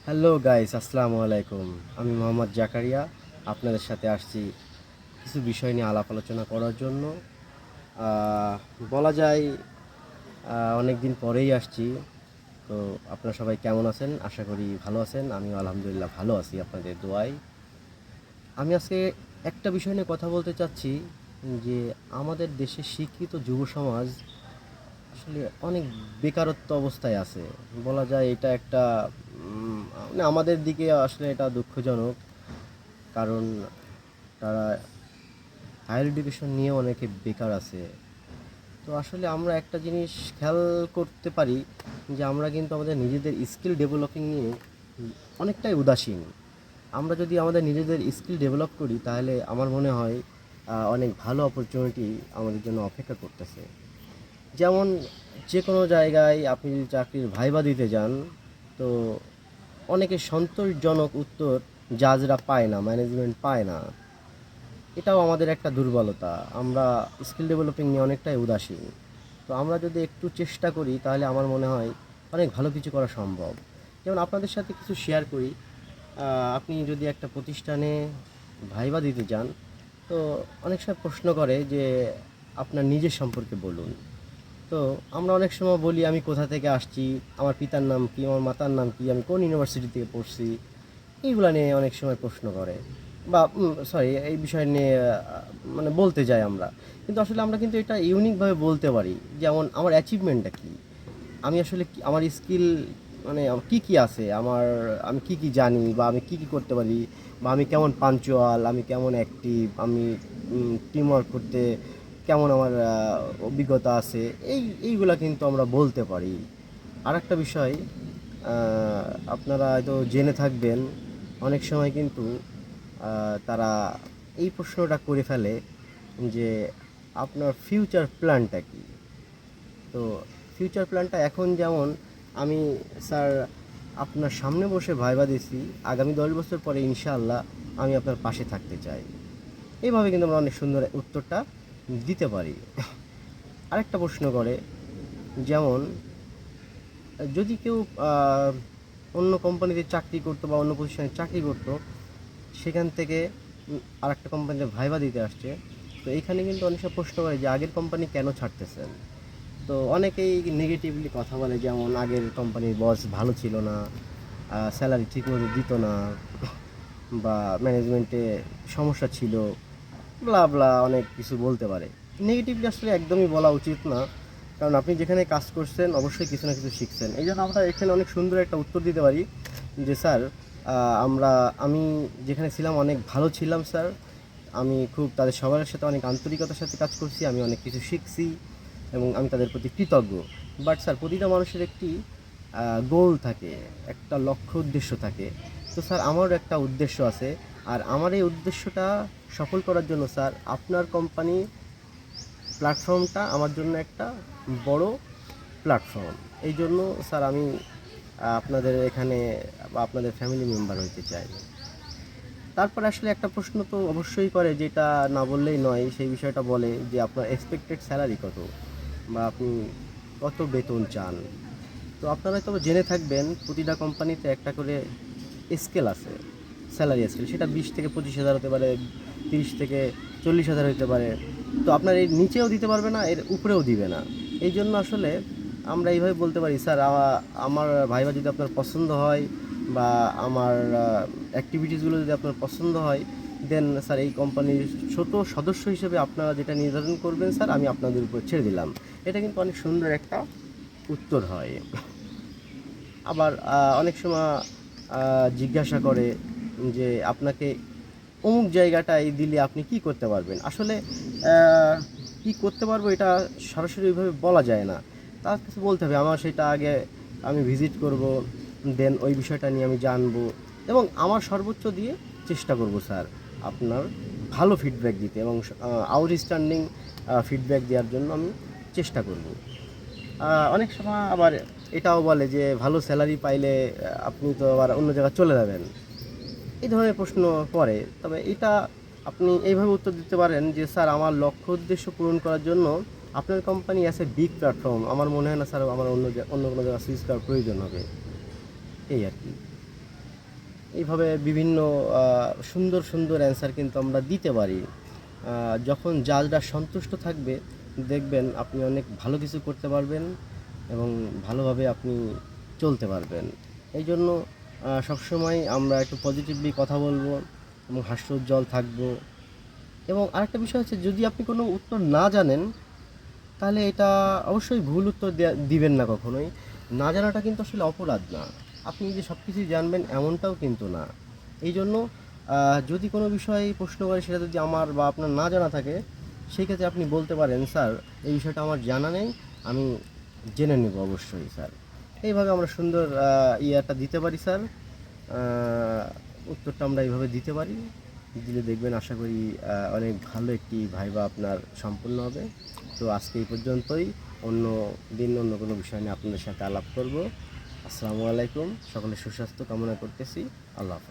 Hello guys, আসসালামু আলাইকুম। আমি মোহাম্মদ জাকারিয়া আপনাদের সাথে আসছি কিছু বিষয় নিয়ে আলাপ আলোচনা করার জন্য। আহ, বলা যায় অনেক দিন পরেই আসছি। তো আপনারা সবাই কেমন আছেন? আশা করি ভালো আছেন। আমিও আলহামদুলিল্লাহ ভালো আছি আপনাদের দোয়ায়। আমি আজকে একটা বিষয় নিয়ে কথা বলতে চাচ্ছি যে আমাদের দেশের শিক্ষিত যুব সমাজ আসলে অনেক বেকারত্ব অবস্থায় আছে। বলা যায় এটা একটা মানে আমাদের দিকে আসলে এটা দুঃখজনক। কারণ তারা হায়ার এডুকেশন নিয়ে অনেকে বেকার আছে। তো আসলে আমরা একটা জিনিস খেয়াল করতে পারি যে আমরা কিন্তু আমাদের নিজেদের স্কিল ডেভেলপিং নিয়ে অনেকটাই উদাসীন। আমরা যদি আমাদের নিজেদের স্কিল ডেভেলপ করি তাহলে আমার মনে হয় অনেক ভালো অপরচুনিটি আমাদের জন্য অপেক্ষা করতেছে। যেমন যে কোনো জায়গায় আপনি যদি চাকরির ভাইবা দিতে যান, তো অনেকে সন্তোষজনক উত্তর জাজরা পায় না, ম্যানেজমেন্ট পায় না। এটাও আমাদের একটা দুর্বলতা। আমরা স্কিল ডেভেলপিং নিয়ে অনেকটাই উদাসীন। তো আমরা যদি একটু চেষ্টা করি তাহলে আমার মনে হয় অনেক ভালো কিছু করা সম্ভব। যেমন আপনাদের সাথে কিছু শেয়ার করি। আপনি যদি একটা প্রতিষ্ঠানে ভাইবা দিতে যান, তো অনেক সময় প্রশ্ন করে যে আপনার নিজের সম্পর্কে বলুন। তো আমরা অনেক সময় বলি আমি কোথা থেকে আসছি, আমার পিতার নাম কী, আমার মাতার নাম কী, আমি কোন ইউনিভার্সিটি থেকে পড়ছি। এইগুলা নিয়ে অনেক সময় প্রশ্ন করে বা সরি এই বিষয় নিয়ে মানে বলতে যাই আমরা। কিন্তু আসলে আমরা কিন্তু এটা ইউনিকভাবে বলতে পারি। যেমন আমার অ্যাচিভমেন্টটা কী, আমি আসলে আমার স্কিল মানে কী কী আছে আমার, আমি কী কী জানি বা আমি কী কী করতে পারি, বা আমি কেমন পাঞ্চুয়াল, আমি কেমন অ্যাক্টিভ, আমি টিম ওয়ার্ক করতে কেমন আমার অভিজ্ঞতা আছে। এইগুলা কিন্তু আমরা বলতে পারি। আর একটা বিষয়, আপনারা হয়তো জেনে থাকবেন, অনেক সময় কিন্তু তারা এই প্রশ্নটা করে ফেলে যে আপনার ফিউচার প্ল্যানটা কী। তো ফিউচার প্ল্যানটা এখন যেমন আমি স্যার আপনার সামনে বসে ভাইবা দিছি, আগামী 10 বছর পরে ইনশাআল্লাহ আমি আপনার পাশে থাকতে চাই। এইভাবে কিন্তু আমরা অনেক সুন্দর উত্তরটা দিতে পারি। আরেকটা প্রশ্ন করে, যেমন যদি কেউ অন্য কোম্পানিতে চাকরি করতো বা অন্য প্রতিষ্ঠানে চাকরি করতো, সেখান থেকে আরেকটা কোম্পানিতে ভাইবা দিতে আসছে, তো এইখানে কিন্তু অনেক সময় প্রশ্ন করে যে আগের কোম্পানি কেন ছাড়তেছেন। তো অনেকেই নেগেটিভলি কথা বলে, যেমন আগের কোম্পানির বস ভালো ছিল না, স্যালারি ঠিকমতো দিত না, বা ম্যানেজমেন্টে সমস্যা ছিল, ব্লা ব্লা অনেক কিছু বলতে পারে। নেগেটিভলি আসলে একদমই বলা উচিত না। কারণ আপনি যেখানে কাজ করছেন অবশ্যই কিছু না কিছু শিখছেন। এই জন্য আমরা এখানে অনেক সুন্দর একটা উত্তর দিতে পারি যে স্যার, আমি যেখানে ছিলাম অনেক ভালো ছিলাম স্যার। আমি খুব তাদের সবার সাথে অনেক আন্তরিকতার সাথে কাজ করছি, আমি অনেক কিছু শিখছি এবং আমি তাদের প্রতি কৃতজ্ঞ। বাট স্যার, প্রতিটা মানুষের একটি গোল থাকে, একটা লক্ষ্য উদ্দেশ্য থাকে। তো স্যার, আমারও একটা উদ্দেশ্য আছে। আর আমার এই উদ্দেশ্যটা সফল করার জন্য স্যার আপনার কোম্পানি প্ল্যাটফর্মটা আমার জন্য একটা বড় প্ল্যাটফর্ম। এই জন্য স্যার আমি আপনাদের এখানে বা আপনাদের ফ্যামিলি মেম্বার হইতে চাই। তারপরে আসলে একটা প্রশ্ন তো অবশ্যই করে, যেটা না বললেই নয়, সেই বিষয়টা বলে যে আপনার এক্সপেক্টেড স্যালারি কত, বা আপনি কত বেতন চান। তো আপনারা তো জেনে থাকবেন প্রতিটা কোম্পানিতে একটা করে স্কেল আছে, স্যালারি স্কেল। সেটা 20 থেকে 25 হাজার হতে পারে, 30 থেকে 40 হাজার হতে পারে। তো আপনার এর নিচেও দিতে পারবে না, এর উপরেও দিবে না। এই জন্য আসলে আমরা এইভাবে বলতে পারি, স্যার আমার ভাইবা যদি আপনার পছন্দ হয়, বা আমার অ্যাক্টিভিটিসগুলো যদি আপনার পছন্দ হয়, দেন স্যার এই কোম্পানির ছোট সদস্য হিসেবে আপনারা যেটা নির্ধারণ করবেন স্যার, আমি আপনাদের উপর ছেড়ে দিলাম। এটা কিন্তু অনেক সুন্দর একটা উত্তর হয়। আবার অনেক সময় জিজ্ঞাসা করে যে আপনাকে অমুক জায়গাটায় দিলে আপনি কি করতে পারবেন। আসলে কি করতে পারবো এটা সরাসরি ওইভাবে বলা যায় না। তার কাছে বলতে হবে আমার সেটা আগে আমি ভিজিট করব, দেন ওই বিষয়টা নিয়ে আমি জানবো এবং আমার সর্বোচ্চ দিয়ে চেষ্টা করব স্যার আপনার ভালো ফিডব্যাক দিতে, এবং আউটস্ট্যান্ডিং ফিডব্যাক দেওয়ার জন্য আমি চেষ্টা করব। অনেক সময় আবার এটাও বলে যে ভালো স্যালারি পাইলে আপনি তো আবার অন্য জায়গায় চলে যাবেন। এই ধরনের প্রশ্ন করে। তবে এটা আপনি এইভাবে উত্তর দিতে পারেন যে স্যার আমার লক্ষ্য উদ্দেশ্য পূরণ করার জন্য আপনার company as a big platform, আমার মনে হয় না স্যার আমার অন্য কোনো জায়গায় সুইচ করার প্রয়োজন হবে। এই আর কি। এইভাবে বিভিন্ন সুন্দর সুন্দর অ্যান্সার কিন্তু আমরা দিতে পারি। যখন জাজরা সন্তুষ্ট থাকবে, দেখবেন আপনি অনেক ভালো কিছু করতে পারবেন এবং ভালোভাবে আপনি চলতে পারবেন। এই জন্য সবসময় আমরা একটু পজিটিভলি কথা বলবো এবং হাস্যোজ্জ্বল থাকবো। এবং আরেকটা বিষয় হচ্ছে, যদি আপনি কোনো উত্তর না জানেন, তাহলে এটা অবশ্যই ভুল উত্তর দিবেন না কখনোই। না জানাটা কিন্তু আসলে অপরাধ না। আপনি যে সব কিছুই জানবেন এমনটাও কিন্তু না। এই জন্য যদি কোনো বিষয়ে প্রশ্ন করে, সেটা যদি আমার বা আপনার না জানা থাকে, সেই ক্ষেত্রে আপনি বলতে পারেন, স্যার এই বিষয়টা আমার জানা নেই, আমি জেনে নেব অবশ্যই স্যার। এইভাবে আমরা সুন্দর ইয়াটা দিতে পারি স্যার। উত্তরটা আমরা এইভাবে দিতে পারি। দিলে দেখবেন, আশা করি অনেক ভালো একটি ভাইবা আপনার সম্পূর্ণ হবে। তো আজকে এই পর্যন্তই। অন্য দিন অন্য কোনো বিষয় নিয়ে আপনাদের সাথে আলাপ করব। আসসালামু আলাইকুম। সকলের সুস্বাস্থ্য কামনা করতেছি। আল্লাহ হাফেজ।